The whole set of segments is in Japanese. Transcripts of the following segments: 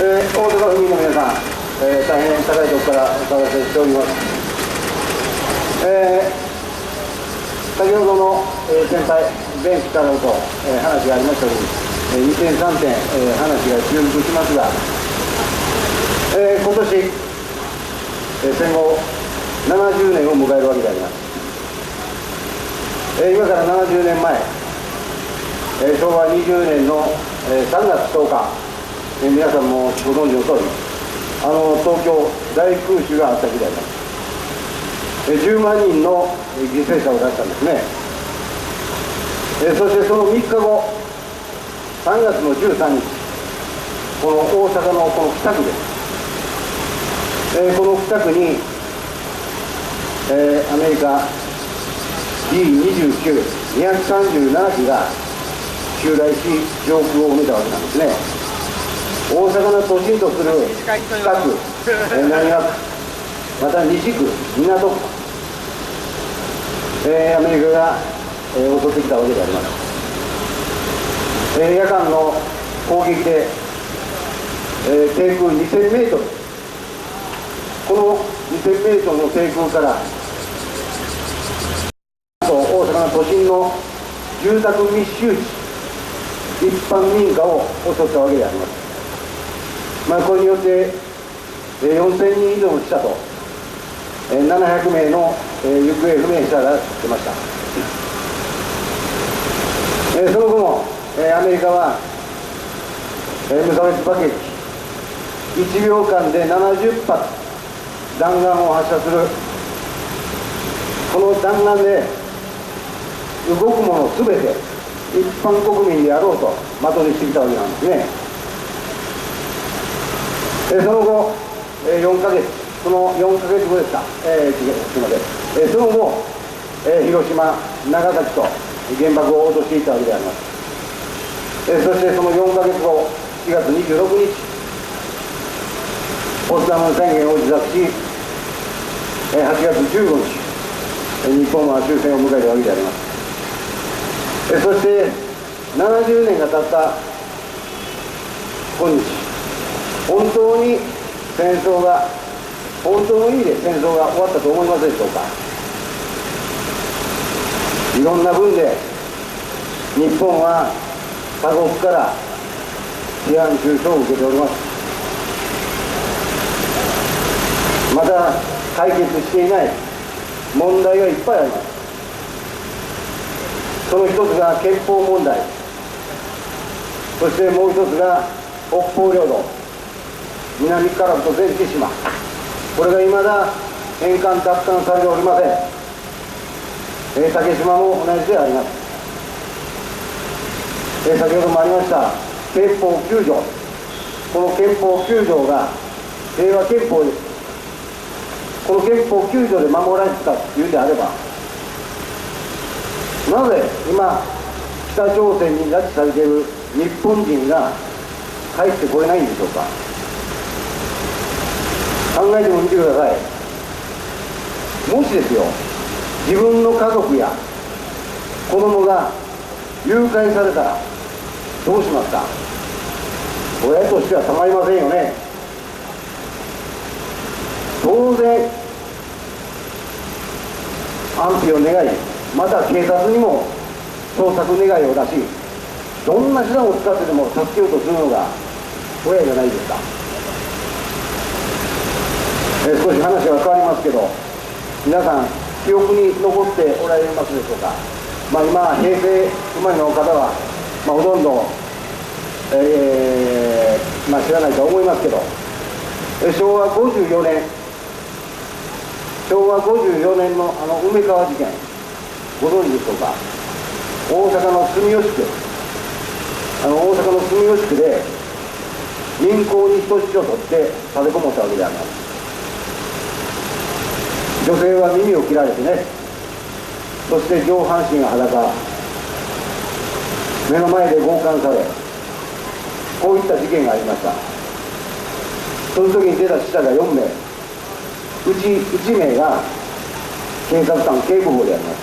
大阪府民の皆さん、大変高いところからお騒がせしております。先ほどの、先輩、ベンチからと、話がありましたように、2点、3点、話が重複しますが、今年、戦後70年を迎えるわけであります。今から70年前、昭和20年の3月10日、皆さんもご存知の通り、東京大空襲があった日であります。10万人の犠牲者を出したんですね。そしてその3日後、3月の13日、この大阪のこの北区です。この北区に、アメリカ B29、237機が襲来し、上空を埋めたわけなんですね。大阪の都心とする北区、浪速区、また西区、港区、アメリカが、襲ってきたわけであります。夜間の攻撃で、低空2000メートル、この2000メートルの低空から大阪の都心の住宅密集地、一般民家を襲ったわけであります。これによって4000人以上の死者と700名の行方不明者が出ました。その後もアメリカは無差別爆撃、1秒間で70発弾丸を発射する、この弾丸で動くものすべて一般国民であろうと的にしてきたわけなんですね。その後4ヶ月、その4ヶ月後ですか、すみません、その後、広島、長崎と原爆を落としていたわけであります。そしてその4ヶ月後、4月26日、ポツダム宣言を自作し、8月15日、日本は終戦を迎えたわけであります。そして70年が経った今日、本当に戦争が、本当の意味で戦争が終わったと思いますでしょうか。いろんな分で日本は他国から批判中傷を受けております。また解決していない問題がいっぱいあります。その一つが憲法問題、そしてもう一つが北方領土、南樺太前千島、これがいまだ返還奪還されておりません。竹島も同じであります。先ほどもありました憲法9条、この憲法9条が平和憲法です。この憲法9条で守られてたというのであれば、なぜ今北朝鮮に拉致されている日本人が帰ってこれないんでしょうか。考えてもみてください。もしですよ、自分の家族や子供が誘拐されたらどうしますか。親としてはたまりませんよね。当然安否を願い、また警察にも捜索願いを出し、どんな手段を使ってでも助けようとするのが親じゃないですか。少し話は変わりますけど、皆さん記憶に残っておられますでしょうか。今平成生まれの方は、ほとんど、知らないと思いますけど、昭和54年の梅川事件、ご存知でしょうか。大阪の住吉区、大阪の住吉区で銀行に人質を取って立てこもったわけであります。女性は耳を切られてね、そして上半身が裸、目の前で強姦され、こういった事件がありました。その時に出た死者が4名、うち1名が警察官警部補であります。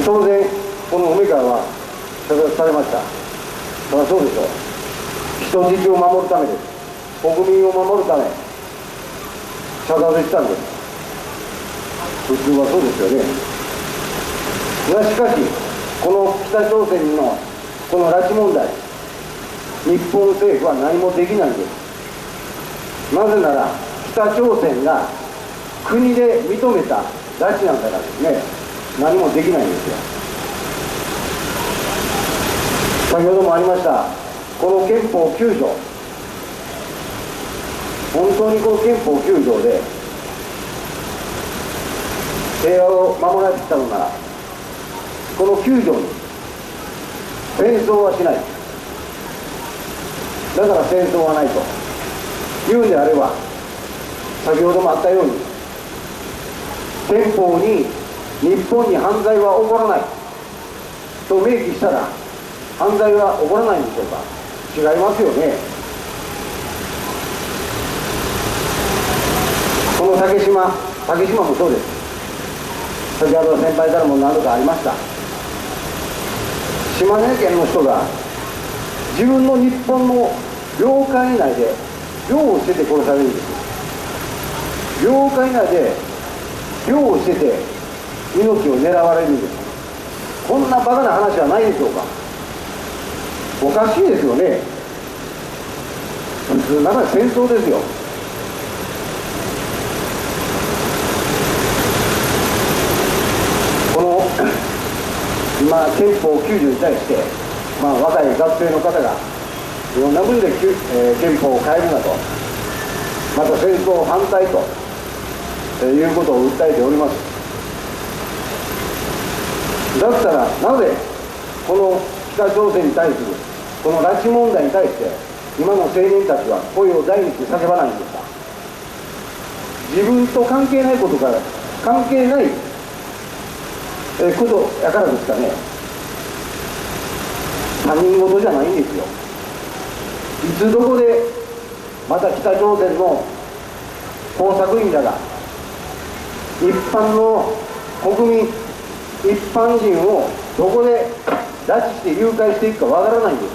当然この梅川は射殺されました。そりゃそうでしょう。人質を守るためです。国民を守るため、射殺したんです。普通はそうですよね。がしかし、この北朝鮮のこの拉致問題、日本政府は何もできないんです。なぜなら、北朝鮮が国で認めた拉致なんだからですね、何もできないんですよ。先ほどもありました、この憲法9条、本当にこの憲法9条で平和を守られてきたのなら、この9条に戦争はしない、だから戦争はないというんであれば、先ほどもあったように、憲法に日本に犯罪は起こらないと明記したら、犯罪は起こらないんでしょうか。違いますよね。この竹島もそうです。先ほど先輩からも何度かありました。島根県の人が自分の日本の領海内で漁をしてて殺されるんですよ。領海内で漁をしてて命を狙われるんです。こんなバカな話はないでしょうか。おかしいですよね。普通なら戦争ですよ。この今憲法9条に対して、若い学生の方がいろんな分で、憲法を変えるなと、また戦争反対と、いうことを訴えております。だったらなぜこの北朝鮮に対するこの拉致問題に対して今の青年たちは声を大にして叫ばないんですか。自分と関係ないことから関係ないことやからですかね。他人事じゃないんですよ。いつどこでまた北朝鮮の工作員らが一般の国民、一般人をどこで拉致して誘拐していくかわからないんです。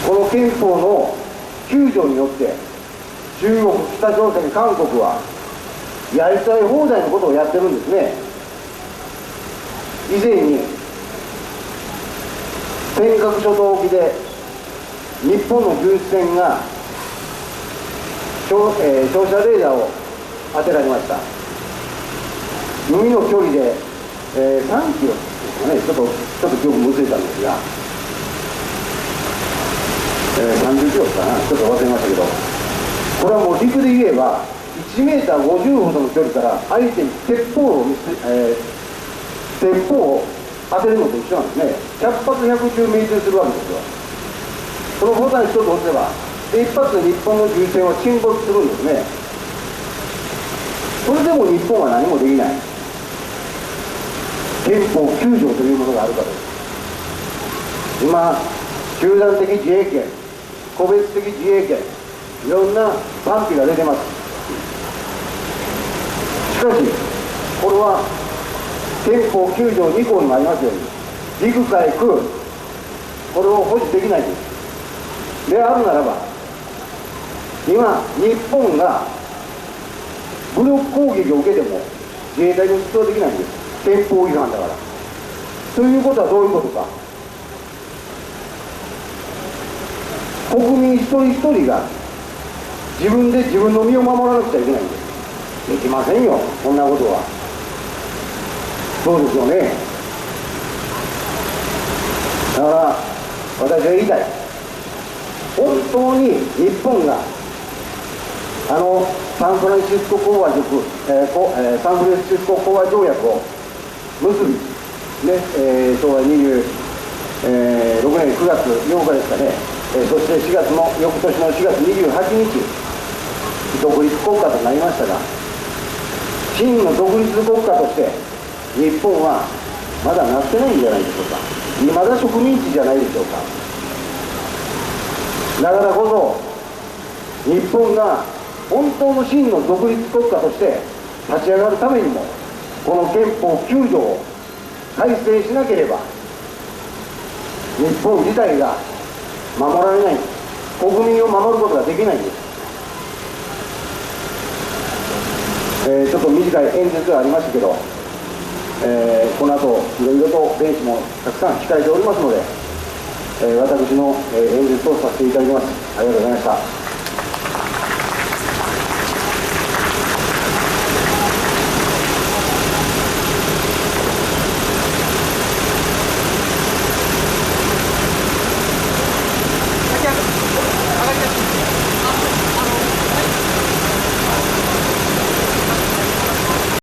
この憲法の9条によって中国、北朝鮮、韓国はやりたい放題のことをやってるんですね。以前に尖閣諸島沖で日本の巡視船が照射レーダーを当てられました。海の距離で、3キロですかね、ちょっと記憶も薄れたんですが、30キロかな、ちょっと忘れましたけど、これはもう陸で言えば1メーター50ほどの距離から相手に鉄砲を当てるのと一緒なんですね。100発100中命中するわけですよ。そのボタン一つ押せば一発で日本の巡視船は沈没するんですね。それでも日本は何もできない。憲法9条というものがあるからです。今、集団的自衛権、個別的自衛権、いろんな賛否が出てます。しかし、これは憲法9条2項にもありますように、陸海空、これを保持できないです。であるならば、今、日本が武力攻撃を受けても自衛隊に出動できないんです。憲法違反だから。ということはどういうことか。国民一人一人が自分で自分の身を守らなくちゃいけないんです。できませんよ、こんなことは。そうですよね。だから私は言いたい。本当に日本がサンフランシスコ講和条約を結び、昭和26年9月8日ですかね、そして4月の翌年の4月28日独立国家となりましたが、真の独立国家として日本はまだなってないんじゃないでしょうか。未だ植民地じゃないでしょうか。だからこそ日本が本当の真の独立国家として立ち上がるためにも、この憲法9条を改正しなければ日本自体が守られない、国民を守ることができないんです。ちょっと短い演説がありましたけど、この後いろいろと電子もたくさん控えておりますので、私の演説をさせていただきます。ありがとうございました。